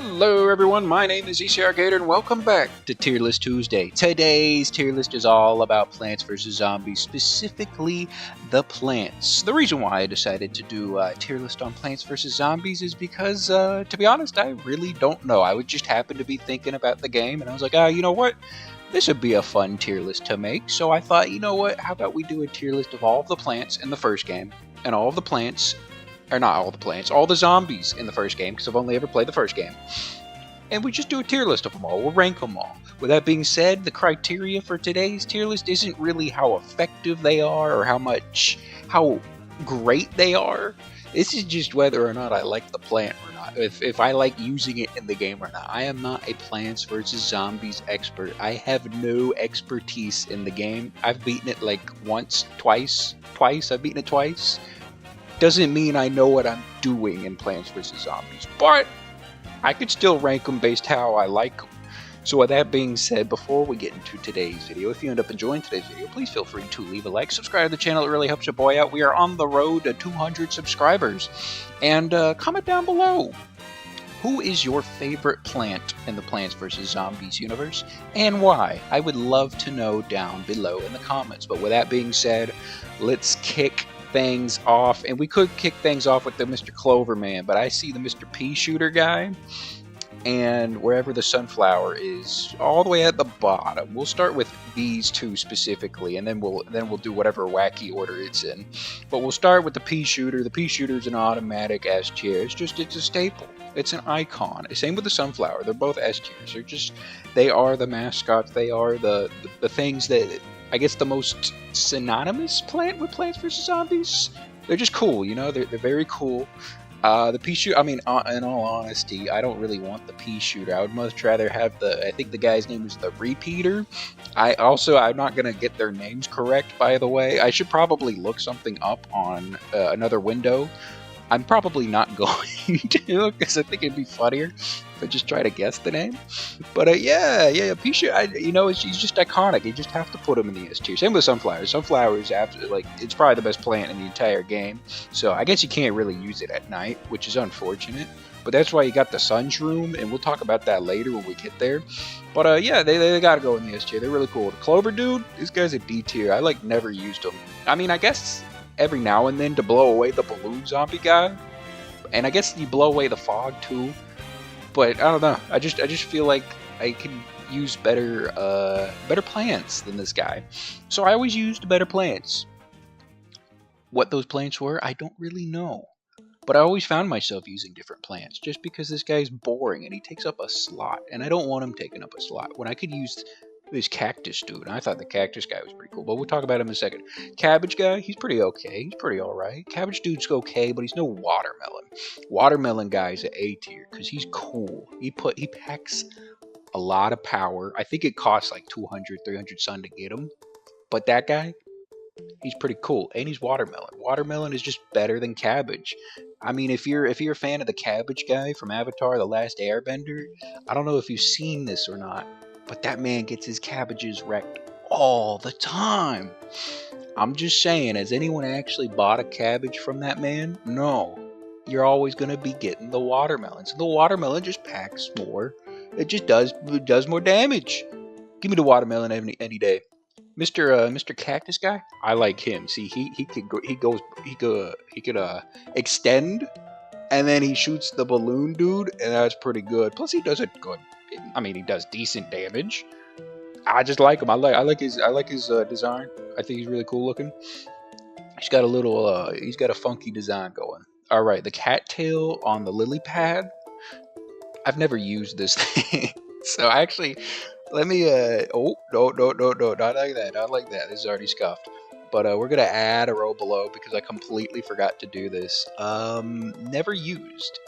Hello everyone, my name is ZCRGator and welcome back to Tier List Tuesday. Today's tier list is all about Plants vs. Zombies, specifically the plants. The reason why I decided to do a tier list on Plants vs. Zombies is because, to be honest, I really don't know. I would just happen to be thinking about the game and I was like, you know what? This would be a fun tier list to make. So I thought, you know what? How about we do a tier list of all of the plants in the first game and all of the plants or not all the plants, all the zombies in the first game, because I've only ever played the first game. And we just do a tier list of them all. We'll rank them all. With that being said, the criteria for today's tier list isn't really how effective they are or how great they are. This is just whether or not I like the plant or not. If I like using it in the game or not. I am not a Plants vs. Zombies expert. I have no expertise in the game. I've beaten it like twice. I've beaten it twice. Doesn't mean I know what I'm doing in Plants vs. Zombies, but I could still rank them based how I like them. So with that being said, before we get into today's video, if you end up enjoying today's video, please feel free to leave a like, subscribe to the channel, it really helps your boy out. We are on the road to 200 subscribers. And comment down below, who is your favorite plant in the Plants vs. Zombies universe, and why? I would love to know down below in the comments. But with that being said, let's kick things off, and we could kick things off with the Mr. Clover Man, but I see the Mr. Pea Shooter guy, and wherever the sunflower is, all the way at the bottom. We'll start with these two specifically, and then we'll do whatever wacky order it's in. But we'll start with the Pea Shooter. The Pea Shooter is an automatic S tier. It's a staple. It's an icon. Same with the sunflower. They're both S tiers. They are the mascots. They are the things that, I guess, the most synonymous plant with Plants vs. Zombies. They're just cool, you know. They're very cool. The Pea Shooter, I mean, in all honesty, I don't really want the Pea Shooter. I would much rather have I think the guy's name is the Repeater. I'm not going to get their names correct, by the way. I should probably look something up on another window. I'm probably not going to, because I think it'd be funnier if I just try to guess the name. But yeah, Pea Shooter, he's just iconic. You just have to put him in the S tier. Same with Sunflower. Sunflower is absolutely, it's probably the best plant in the entire game. So I guess you can't really use it at night, which is unfortunate. But that's why you got the Sunshroom, and we'll talk about that later when we get there. But yeah, they gotta go in the S tier. They're really cool. The Clover Dude, this guy's a D tier. I never used him. I mean, I guess every now and then to blow away the balloon zombie guy, and I guess you blow away the fog too. But I don't know. I just feel like I can use better plants than this guy. So I always used better plants. What those plants were, I don't really know. But I always found myself using different plants just because this guy's boring and he takes up a slot, and I don't want him taking up a slot when I could use this cactus dude. I thought the cactus guy was pretty cool, but we'll talk about him in a second. Cabbage guy, he's pretty okay. He's pretty alright. Cabbage dude's okay, but he's no watermelon. Watermelon guy's an A tier because he's cool. He packs a lot of power. I think it costs like 200, 300 sun to get him. But that guy, he's pretty cool, and he's watermelon. Watermelon is just better than cabbage. I mean, if you're a fan of the cabbage guy from Avatar: The Last Airbender, I don't know if you've seen this or not, but that man gets his cabbages wrecked all the time. I'm just saying, has anyone actually bought a cabbage from that man? No. You're always going to be getting the watermelon. So the watermelon just packs more. It just does more damage. Give me the watermelon any day. Mr. Cactus guy, I like him. See, he could extend, and then he shoots the balloon dude, and that's pretty good. Plus, he does it good. I mean, he does decent damage. I just like him. I like his design. I think he's really cool looking. He's got a funky design going. All right, the cattail on the lily pad. I've never used this thing, so actually, let me. Oh, no, not like that. Not like that. This is already scuffed. But we're gonna add a row below because I completely forgot to do this. Never used.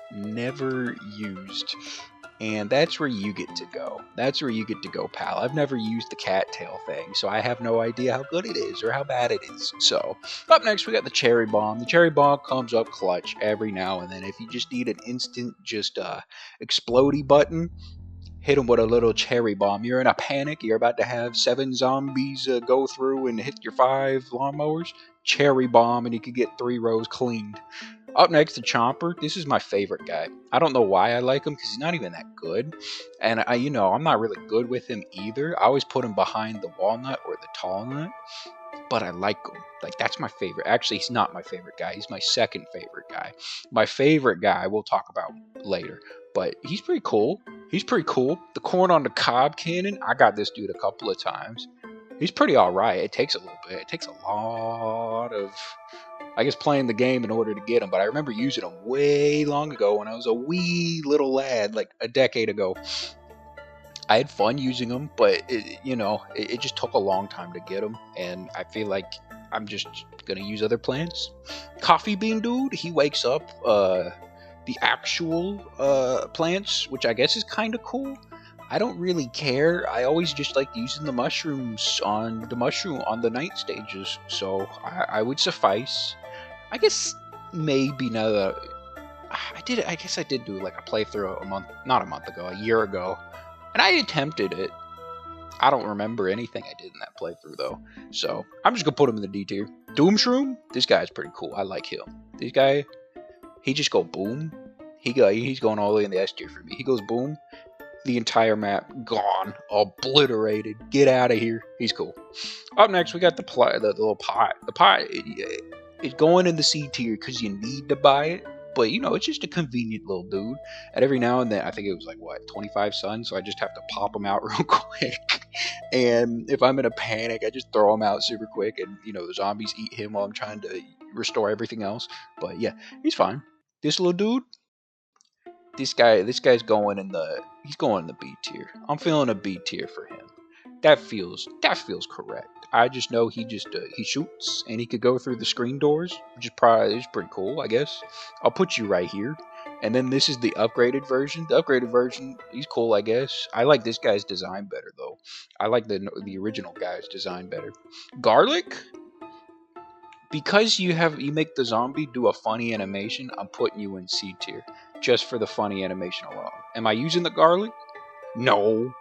And that's where you get to go. That's where you get to go, pal. I've never used the cattail thing, so I have no idea how good it is or how bad it is. So, up next, we got the Cherry Bomb. The Cherry Bomb comes up clutch every now and then. If you just need an instant, explodey button, hit them with a little Cherry Bomb. You're in a panic. You're about to have 7 zombies go through and hit your 5 lawnmowers. Cherry Bomb, and you could get 3 rows cleaned. Up next, the Chomper. This is my favorite guy. I don't know why I like him because he's not even that good. And I'm not really good with him either. I always put him behind the walnut or the tall nut, but I like him. Like, that's my favorite. Actually, he's not my favorite guy. He's my second favorite guy. My favorite guy we'll talk about later, but he's pretty cool. He's pretty cool. The corn on the cob cannon. I got this dude a couple of times. He's pretty all right. It takes a little bit. It takes a lot of, I guess, playing the game in order to get him. But I remember using him way long ago when I was a wee little lad, like a decade ago. I had fun using them, but it just took a long time to get them, and I feel like I'm just gonna use other plants. Coffee Bean Dude, he wakes up the actual plants, which I guess is kind of cool. I don't really care. I always just like using the mushrooms on the night stages, so I would suffice. I guess maybe now that I guess I did do like a playthrough not a month ago, a year ago. And I attempted it. I don't remember anything I did in that playthrough, though. So, I'm just going to put him in the D tier. Doomshroom? This guy's pretty cool. I like him. This guy, he just go boom. He's going all the way in the S tier for me. He goes boom. The entire map gone. Obliterated. Get out of here. He's cool. Up next, we got the little pot. The pot, it's going in the C tier because you need to buy it. But, it's just a convenient little dude. And every now and then, I think it was like, 25 suns? So I just have to pop them out real quick. And if I'm in a panic, I just throw him out super quick. And, the zombies eat him while I'm trying to restore everything else. But, yeah, he's fine. This little dude, this guy's going in the B tier. I'm feeling a B tier for him. That feels correct. I just know he shoots and he could go through the screen doors, which is pretty cool, I guess. I'll put you right here. And then this is the upgraded version. The upgraded version, he's cool, I guess. I like this guy's design better though. I like the original guy's design better. Garlic, because you make the zombie do a funny animation, I'm putting you in C tier just for the funny animation alone. Am I using the garlic? No.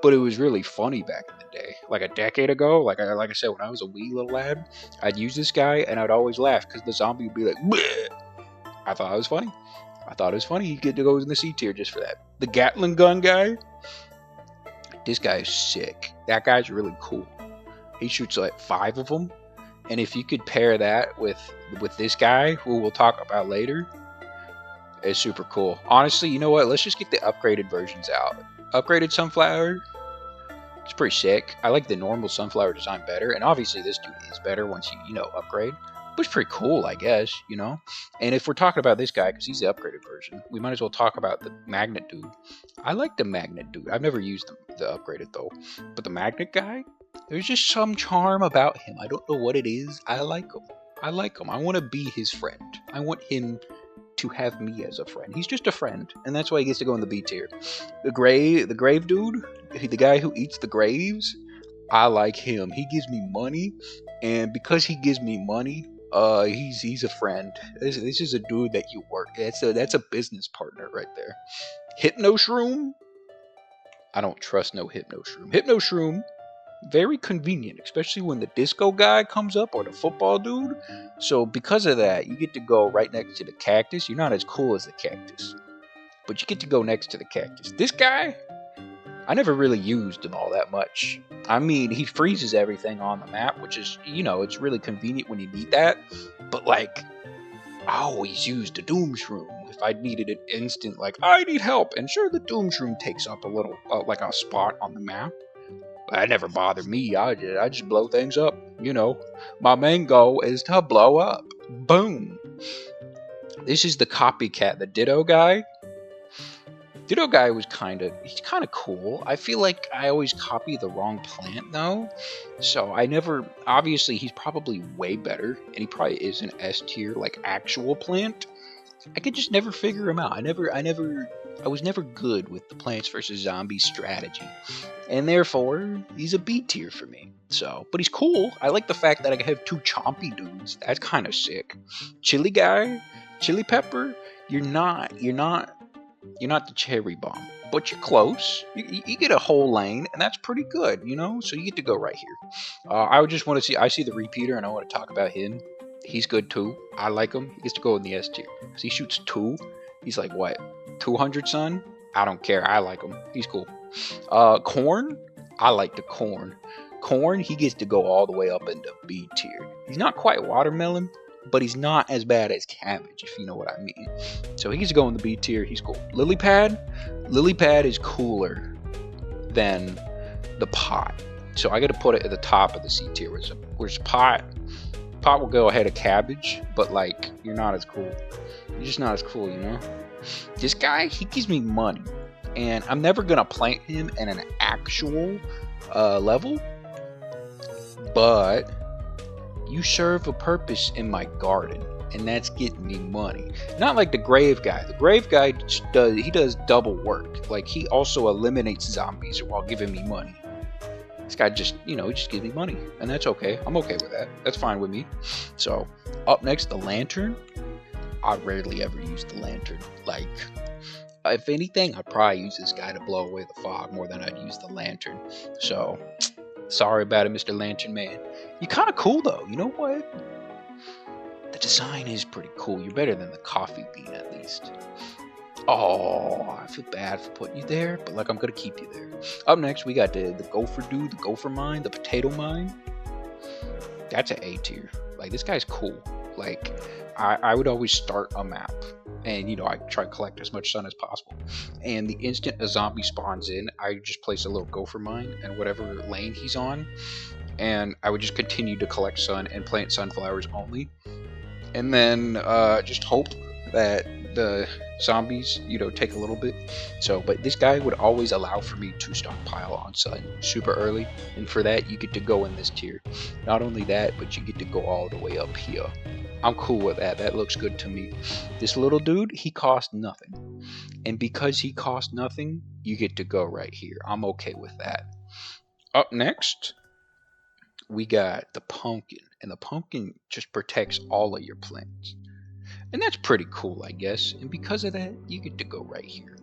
But it was really funny back in the day, like a decade ago. Like I said, when I was a wee little lad, I'd use this guy and I'd always laugh because the zombie would be like, bleh. I thought it was funny. He get to go in the C tier just for that. The Gatling gun guy, this guy is sick. That guy's really cool. He shoots like 5 of them, and if you could pair that with this guy, who we'll talk about later, it's super cool. Honestly, you know what? Let's just get the upgraded versions out. Upgraded sunflower, it's pretty sick. I like the normal sunflower design better, and obviously this dude is better once you upgrade. But it's pretty cool, I guess, And if we're talking about this guy, because he's the upgraded version, we might as well talk about the magnet dude. I like the magnet dude. I've never used the upgraded though, but the magnet guy, there's just some charm about him. I don't know what it is. I like him. I want to be his friend. I want him to have me as a friend. He's just a friend, and that's why he gets to go in the B tier. The grave dude, the guy who eats the graves, I like him. He gives me money, and because he gives me money, he's a friend. This is a dude that you work. That's a business partner right there. Hypno Shroom, I don't trust no Hypno Shroom. Hypno Shroom, very convenient, especially when the disco guy comes up or the football dude. So because of that, you get to go right next to the cactus. You're not as cool as the cactus, but you get to go next to the cactus. This guy, I never really used him all that much. I mean, he freezes everything on the map, which is, it's really convenient when you need that. But like, I always used the Doom Shroom if I needed an instant, like, I need help. And sure, the Doom Shroom takes up a little, like a spot on the map. That never bothered me. I just blow things up. My main goal is to blow up. Boom. This is the copycat, the Ditto guy. Ditto guy he's kind of cool. I feel like I always copy the wrong plant though. So obviously he's probably way better, and he probably is an S tier, like actual plant. I could just never figure him out. I was never good with the Plants vs. Zombies strategy, and therefore he's a B tier for me. So, but he's cool. I like the fact that I have 2 chompy dudes. That's kind of sick. Chili guy, chili pepper. You're not the cherry bomb, but you're close. You get a whole lane, and that's pretty good, So you get to go right here. I would just want to see. I see the repeater, and I want to talk about him. He's good too. I like him. He gets to go in the S tier. Because he shoots 2. He's like, what? 200, son? I don't care. I like him. He's cool. Corn? I like the corn. Corn, he gets to go all the way up into B tier. He's not quite watermelon, but he's not as bad as cabbage, if you know what I mean. So he gets to go in the B tier. He's cool. Lily pad? Lily pad is cooler than the pot. So I got to put it at the top of the C tier. Whereas pot will go ahead of cabbage, but like you're not as cool. You're just not as cool, you know. This guy, he gives me money, and I'm never gonna plant him in an actual level. But you serve a purpose in my garden, and that's getting me money. Not like the grave guy. The grave guy does double work. Like he also eliminates zombies while giving me money. This guy just, he just gives me money, and that's okay. I'm okay with that. That's fine with me. So, up next, the lantern. I rarely ever use the lantern. Like, if anything, I'd probably use this guy to blow away the fog more than I'd use the lantern. So, sorry about it, Mr. Lantern Man. You're kind of cool, though. You know what? The design is pretty cool. You're better than the coffee bean, at least. Oh, I feel bad for putting you there, but like I'm gonna keep you there. Up next, we got the gopher dude, the gopher mine, the potato mine. That's an A tier. Like this guy's cool. Like I would always start a map, and I try to collect as much sun as possible. And the instant a zombie spawns in, I just place a little gopher mine in whatever lane he's on, and I would just continue to collect sun and plant sunflowers only, and then just hope that the zombies take a little bit. But this guy would always allow for me to stockpile on sun super early, and for that you get to go in this tier. Not only that, but you get to go all the way up here. I'm cool with that. That looks good to me. This little dude, he costs nothing, and because he costs nothing, you get to go right here. I'm okay with that. Up next, we got the pumpkin, and the pumpkin just protects all of your plants. And that's pretty cool, I guess. And because of that, you get to go right here.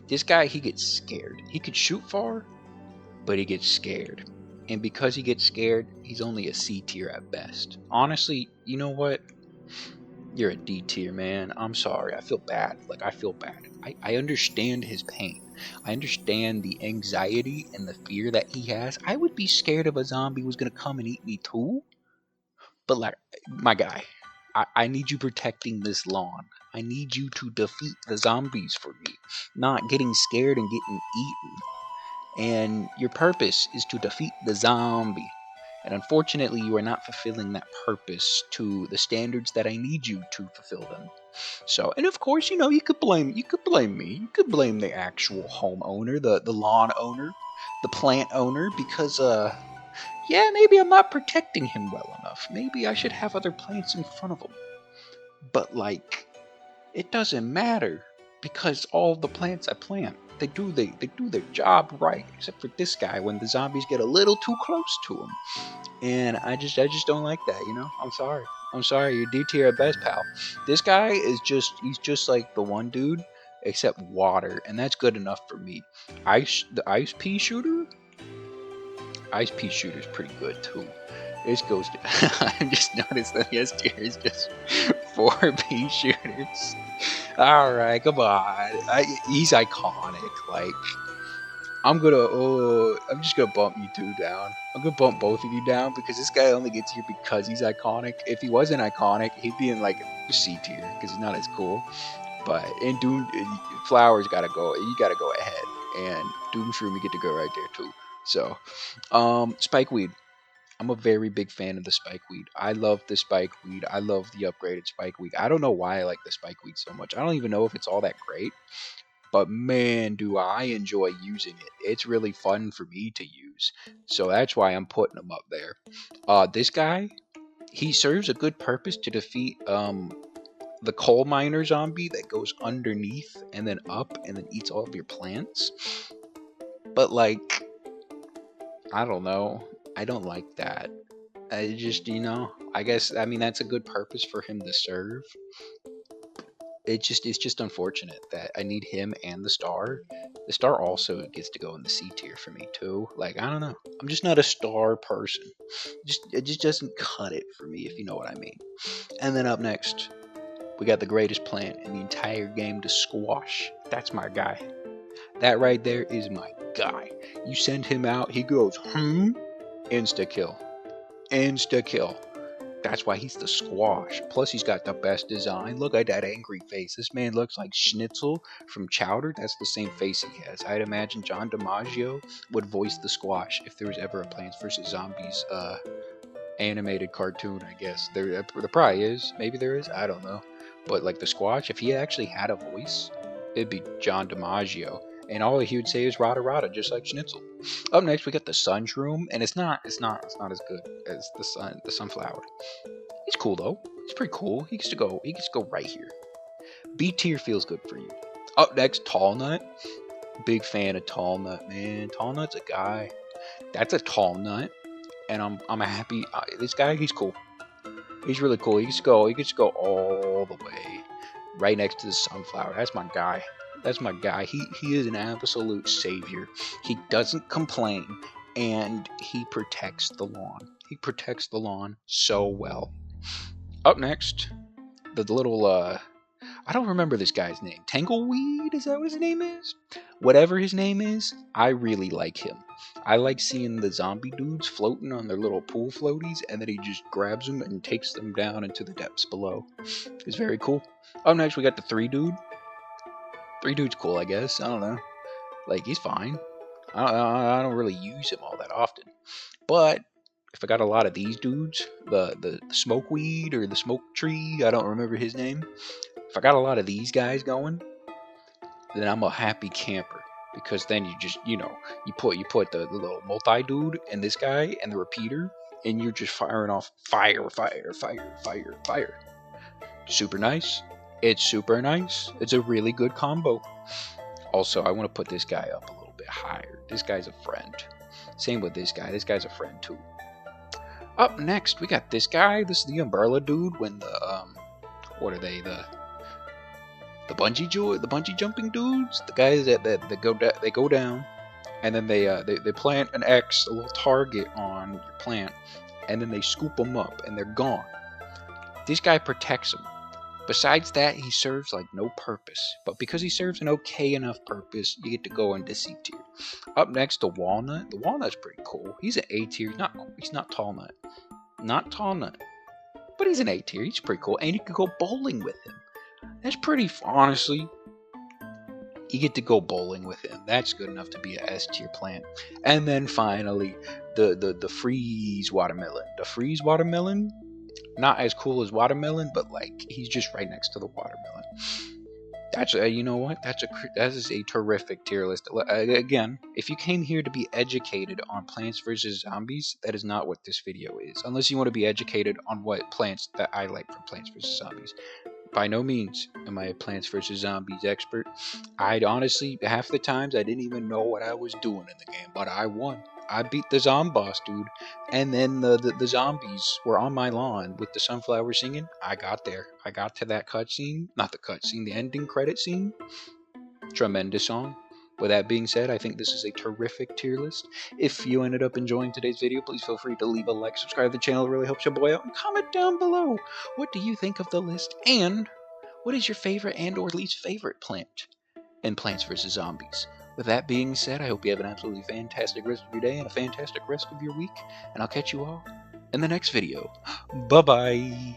This guy, he gets scared. He could shoot far, but he gets scared. And because he gets scared, he's only a C tier at best. Honestly, you know what? You're a D tier, man. I'm sorry. I feel bad. Like, I feel bad. I understand his pain. I understand the anxiety and the fear that he has. I would be scared if a zombie was going to come and eat me too. But, like, my guy, I need you protecting this lawn. I need you to defeat the zombies for me, not getting scared and getting eaten. And your purpose is to defeat the zombie. And unfortunately, you are not fulfilling that purpose to the standards that I need you to fulfill them. So, and of course, you could blame me. You could blame the actual homeowner, the lawn owner, the plant owner, because yeah, maybe I'm not protecting him well enough. Maybe I should have other plants in front of him. But like, it doesn't matter, because all the plants I plant, they do their job right, except for this guy when the zombies get a little too close to him. And I just don't like that, I'm sorry, you're D tier at best, pal. This guy he's just like the one dude, except water, and that's good enough for me. The ice pea shooter? Ice pea shooter's pretty good too. It goes to, I just noticed that the S tier is just 4 pea shooters. Alright, come on. He's iconic. Like, I'm just gonna bump you two down. I'm gonna bump both of you down because this guy only gets here because he's iconic. If he wasn't iconic, he'd be in like C tier because he's not as cool. But in Doom, Flowers gotta go. You gotta go ahead, and Doomshroom you get to go right there too. So, Spikeweed. I'm a very big fan of the spikeweed. I love the spikeweed. I love the upgraded spikeweed. I don't know why I like the spikeweed so much. I don't even know if it's all that great. But man, do I enjoy using it. It's really fun for me to use. So that's why I'm putting him up there. This guy, he serves a good purpose to defeat the coal miner zombie that goes underneath and then up and then eats all of your plants. But like, I don't know. I don't like that. I just, I guess, that's a good purpose for him to serve. it's just unfortunate that I need him and the star. The star also gets to go in the C tier for me too. Like, I don't know. I'm just not a star person. It just doesn't cut it for me, if you know what I mean. And then up next, we got the greatest plant in the entire game to squash. That's my guy. That right there is my guy. You send him out, he goes, insta kill. Insta kill. That's why he's the squash. Plus, he's got the best design. Look at that angry face. This man looks like Schnitzel from Chowder. That's the same face he has. I'd imagine John DiMaggio would voice the squash if there was ever a Plants vs. Zombies animated cartoon, I guess. There probably is. Maybe there is. I don't know. But like the squash, if he actually had a voice, it'd be John DiMaggio. And all he would say is rada rada, just like Schnitzel. Up next, we got the Sunshroom, and it's not as good as the sunflower. He's cool though. He's pretty cool. He gets to go right here. B tier feels good for you. Up next, Tall Nut. Big fan of Tall Nut, man. Tall Nut's a guy. That's a Tall Nut, and I'm happy. This guy, he's cool. He's really cool. He gets to go all the way right next to the sunflower. That's my guy. That's my guy. He is an absolute savior. He doesn't complain, and he protects the lawn. He protects the lawn so well. Up next, the little I don't remember this guy's name. Tangleweed? Is that what his name is? Whatever his name is, I really like him. I like seeing the zombie dudes floating on their little pool floaties, and then he just grabs them and takes them down into the depths below. It's very cool. Up next, we got the 3 dude. 3 dude's cool, I guess. I don't know. Like, he's fine. I don't really use him all that often. But if I got a lot of these dudes, the smokeweed or the smoke tree, I don't remember his name. If I got a lot of these guys going, then I'm a happy camper. Because then you put the little multi dude and this guy and the repeater, and you're just firing off fire. Super nice. It's super nice. It's a really good combo. Also, I want to put this guy up a little bit higher. This guy's a friend. Same with this guy. This guy's a friend too. Up next, we got this guy. This is the umbrella dude. When the what are they? The bungee jumping dudes. The guys that they go down, and then they plant an X, a little target on your plant, and then they scoop them up, and they're gone. This guy protects them. Besides that, he serves like no purpose. But because he serves an okay enough purpose, you get to go into C tier. Up next, the Walnut. The Walnut's pretty cool. He's an A tier. He's not Tall Nut. Not Tall Nut. But he's an A tier. He's pretty cool. And you can go bowling with him. That's pretty, honestly. You get to go bowling with him. That's good enough to be a S tier plant. And then finally, the Freeze Watermelon. The Freeze Watermelon, not as cool as Watermelon, but like he's just right next to the Watermelon. That's you know what? That is a terrific tier list. Again, if you came here to be educated on Plants vs Zombies, that is not what this video is. Unless you want to be educated on what plants that I like from Plants vs Zombies. By no means am I a Plants vs Zombies expert. I'd honestly, half the times I didn't even know what I was doing in the game, but I won. I beat the Zomboss dude, and then the zombies were on my lawn with the sunflower singing. I got there. I got to that cutscene. Not the cutscene, the ending credit scene. Tremendous song. With that being said, I think this is a terrific tier list. If you ended up enjoying today's video, please feel free to leave a like, subscribe to the channel. It really helps your boy out. And comment down below. What do you think of the list? And what is your favorite and or least favorite plant in Plants vs. Zombies? With that being said, I hope you have an absolutely fantastic rest of your day and a fantastic rest of your week. And I'll catch you all in the next video. Bye-bye.